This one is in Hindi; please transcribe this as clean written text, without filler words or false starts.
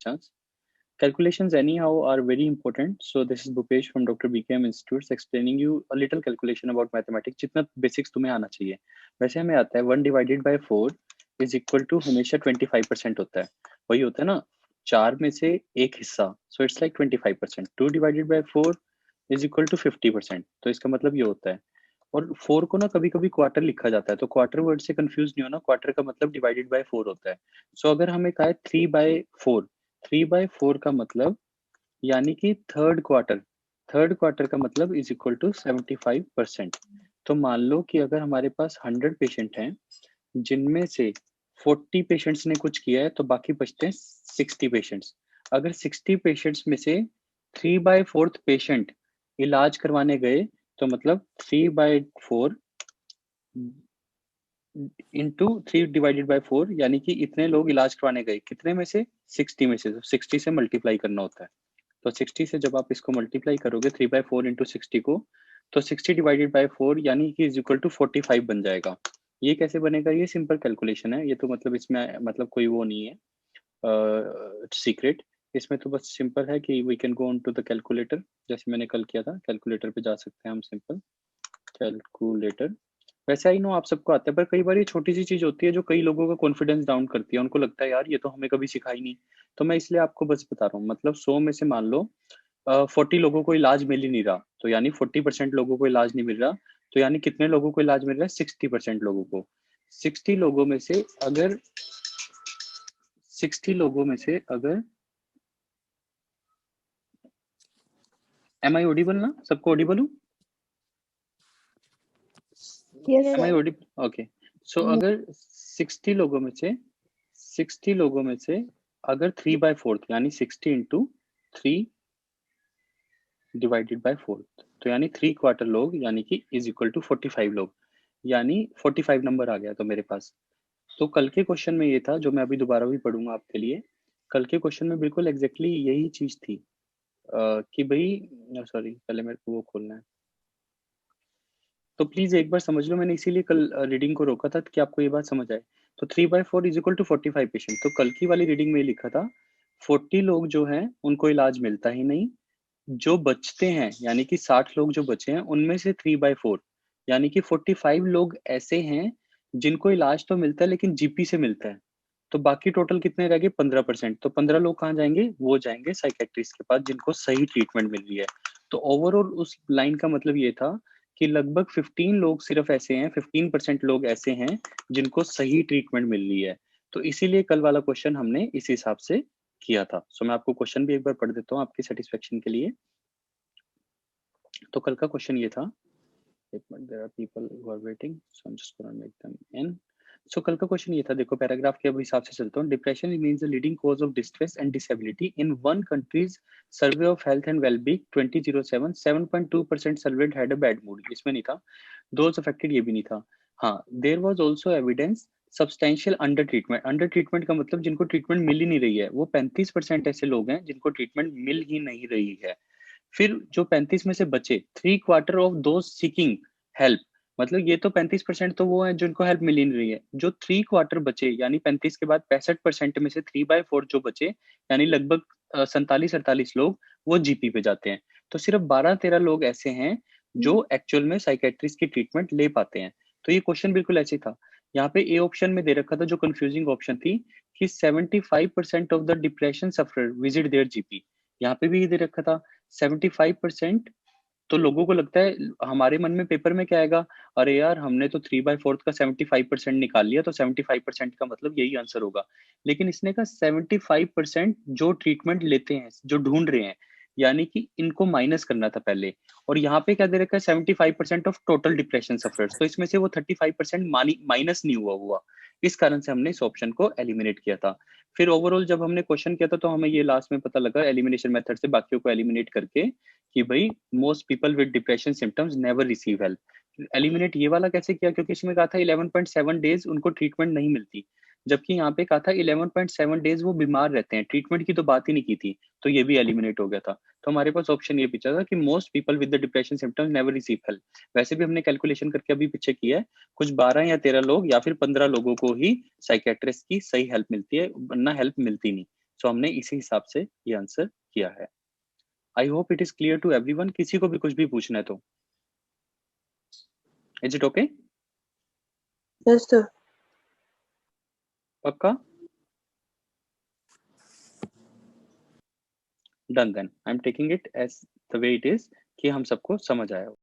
chance. Calculations anyhow are very important. So this is Bhupesh from Dr. BKM Institutes explaining you a little calculation about mathematics. जितना basics तुम्हें आना चाहिए. वैसे हमें आता है 1 divided by 4 is equal to हमेशा 25% होता है. वही होता है ना, 4 में से एक हिस्सा. So it's like 25%. 2 divided by 4 is equal to 50%. तो इसका मतलब ये होता है. और 4 को ना कभी कभी क्वार्टर लिखा जाता है, तो क्वार्टर वर्ड से कंफ्यूज नहीं होना. क्वार्टर का मतलब डिवाइडेड बाय 4 होता है. सो अगर हमें कहा है 3/4, 3/4 का मतलब यानी कि थर्ड क्वार्टर का मतलब इज इक्वल टू 75%. तो मान लो कि अगर हमारे पास 100 पेशेंट हैं, जिनमें से 40 पेशेंट्स ने कुछ किया है, तो बाकी बचते हैं 60 पेशेंट्स. अगर 60 पेशेंट्स में से 3/4 पेशेंट इलाज करवाने गए, तो मतलब 3/4 इंटू 3 डिवाइडेड बाय 4, यानी कि इतने लोग इलाज करवाने गए. कितने में से? 60 में से. 60 से मल्टीप्लाई करना होता है. तो 60 से जब आप इसको मल्टीप्लाई करोगे 3/4 इंटू 60 को, तो 60 डिवाइडेड बाय 4 यानी कि इज इक्वल टू 45 बन जाएगा. ये कैसे बनेगा? ये सिंपल कैलकुलेशन है. ये तो मतलब इसमें मतलब कोई वो नहीं है सीक्रेट. इसमें तो बस सिंपल है कि we can go on to the calculator, जैसे मैंने कल किया था. कैलकुलेटर पे जा सकते हैं हम. Simple calculator. वैसे आई नो आप सबको आता है, पर कई बार ये छोटी सी चीज होती है जो कई लोगों का कॉन्फिडेंस डाउन करती है. उनको लगता है यार ये तो हमें कभी सिखाई नहीं. तो मैं इसलिए आपको बस बता रहा हूँ. मतलब 100 में से मान लो 40 लोगों को इलाज मिल ही नहीं रहा, तो यानी 40% लोगों को इलाज नहीं मिल रहा. तो यानी कितने लोगों को इलाज मिल रहा है? 60% लोगों को. 60 लोगों में से अगर 60 लोगों में से अगर एम आई ऑडिबल ना? सबको ऑडिबल हूँ? Yes, एम आई sir. ऑडिबल? ओके. सो अगर 60 लोगों में से अगर 3/4 यानी 60 इंटू 3 डिवाइडेड बाय 4, तो यानी 3/4 लोग, यानी कि इज इक्वल टू 45 लोग, यानी 45 नंबर आ गया तो मेरे पास. तो कल के क्वेश्चन में ये था, जो मैं अभी दोबारा भी पढ़ूंगा आपके लिए. कल के क्वेश्चन में बिल्कुल एग्जैक्टली यही चीज थी कि भाई सॉरी, पहले मेरे को वो खोलना है. तो प्लीज एक बार समझ लो. मैंने इसीलिए कल रीडिंग को रोका था कि आपको ये बात समझ आए. तो 3/4 इज इक्वल टू 45 पेशेंट. तो कल की वाली रीडिंग में लिखा था 40 लोग जो हैं उनको इलाज मिलता ही नहीं. जो बचते हैं यानी कि 60 लोग जो बचे हैं, उनमें से 3/4 यानी कि 45 लोग ऐसे हैं जिनको इलाज तो मिलता है लेकिन जीपी से मिलता है. तो बाकी टोटल कितने रह गए? 15%. तो 15 लोग कहाँ जाएंगे? वो जाएंगे साइकेट्रिस्ट के पास जिनको सही ट्रीटमेंट मिल रही है. तो ओवरऑल उस लाइन का मतलब ये था कि लगभग 15 लोग सिर्फ ऐसे हैं, 15% लोग ऐसे हैं जिनको सही ट्रीटमेंट मिल रही है. तो इसीलिए कल वाला क्वेश्चन हमने इस हिसाब से किया था. सो मैं आपको क्वेश्चन भी एक बार पढ़ देता हूँ आपकी सेटिस्फेक्शन के लिए. तो कल का क्वेश्चन ये था. एक minute, there are people who are waiting, so I am just gonna make them in. So कल का क्वेश्चन ये था. देखो पैराग्राफ के अब हिसाब से चलता हूँ. Depression means the leading cause of distress and disability in one countries survey of health and wellbeing 2007. 7.2% served had a bad mood. इसमें नहीं था. दोज अफेक्टेड, ये भी नहीं था. हाँ, there was also evidence substantial under treatment. Under treatment का मतलब जिनको ट्रीटमेंट मिल ही नहीं रही है. वो 35% ऐसे लोग हैं जिनको ट्रीटमेंट मिल ही नहीं रही है. फिर जो 35 में से बचे, 3/4 ऑफ दोज सीकिंग हेल्प. मतलब ये तो 35% तो वो है जिनको हेल्प मिल ही नहीं रही है. जो 3/4 बचे, यानी 35 के बाद 65% में से 3/4 जो बचे, यानी लगभग 47-48 लोग, वो जीपी पे जाते हैं. तो सिर्फ 12-13 लोग ऐसे हैं जो एक्चुअल में साइकेट्रिस्ट की ट्रीटमेंट ले पाते हैं. तो ये क्वेश्चन बिल्कुल ऐसे था. यहाँ पे ए ऑप्शन में दे रखा था, जो कंफ्यूजिंग ऑप्शन थी, कि 75% of the depression sufferer visit their GP. यहाँ पे भी ये दे रखा था 75%. तो लोगों को लगता है, हमारे मन में पेपर में क्या आएगा? अरे यार, हमने तो 3/4 का 75% निकाल लिया, तो 75% का मतलब यही आंसर होगा. लेकिन इसने कहा 75% जो ट्रीटमेंट लेते हैं, जो ढूंढ रहे हैं, यानी कि इनको माइनस करना था पहले. और यहाँ पे क्या दे रखा है? 75% ऑफ टोटल डिप्रेशन सफरर्स. तो इसमें से वो 35% माइनस नहीं हुआ. इस कारण से हमने इस ऑप्शन को एलिमिनेट किया था. फिर ओवरऑल जब हमने क्वेश्चन किया था, तो हमें ये लास्ट में पता लगा एलिमिनेशन मेथड से, बाकियों को एलिमिनेट करके, कि भाई most people with depression symptoms never receive help. Eliminate ये वाला कैसे किया? क्योंकि इसमें कहा था 11.7 डेज उनको ट्रीटमेंट नहीं मिलती, जबकि यहाँ पे कहा था 11.7 डेज वो बीमार रहते हैं. ट्रीटमेंट की तो बात ही नहीं की थी. तो ये भी एलिमिनेट हो गया था. तो हमारे पास ऑप्शन ये पीछा था कि most people with the depression symptoms never receive help. वैसे भी हमने कैलकुलेशन करके अभी पीछे किया है, कुछ 12 या 13 लोग या फिर 15 लोगों को ही साइकेट्रिस्ट की सही हेल्प मिलती है, वरना हेल्प मिलती नहीं. सो हमने इसी हिसाब से ये आंसर किया है। I hope it is clear to everyone. किसी को भी कुछ भी पूछना है तो is it okay? Yes, sir. पक्का? Done then I am taking it as the way it is कि हम सबको समझ आया हो।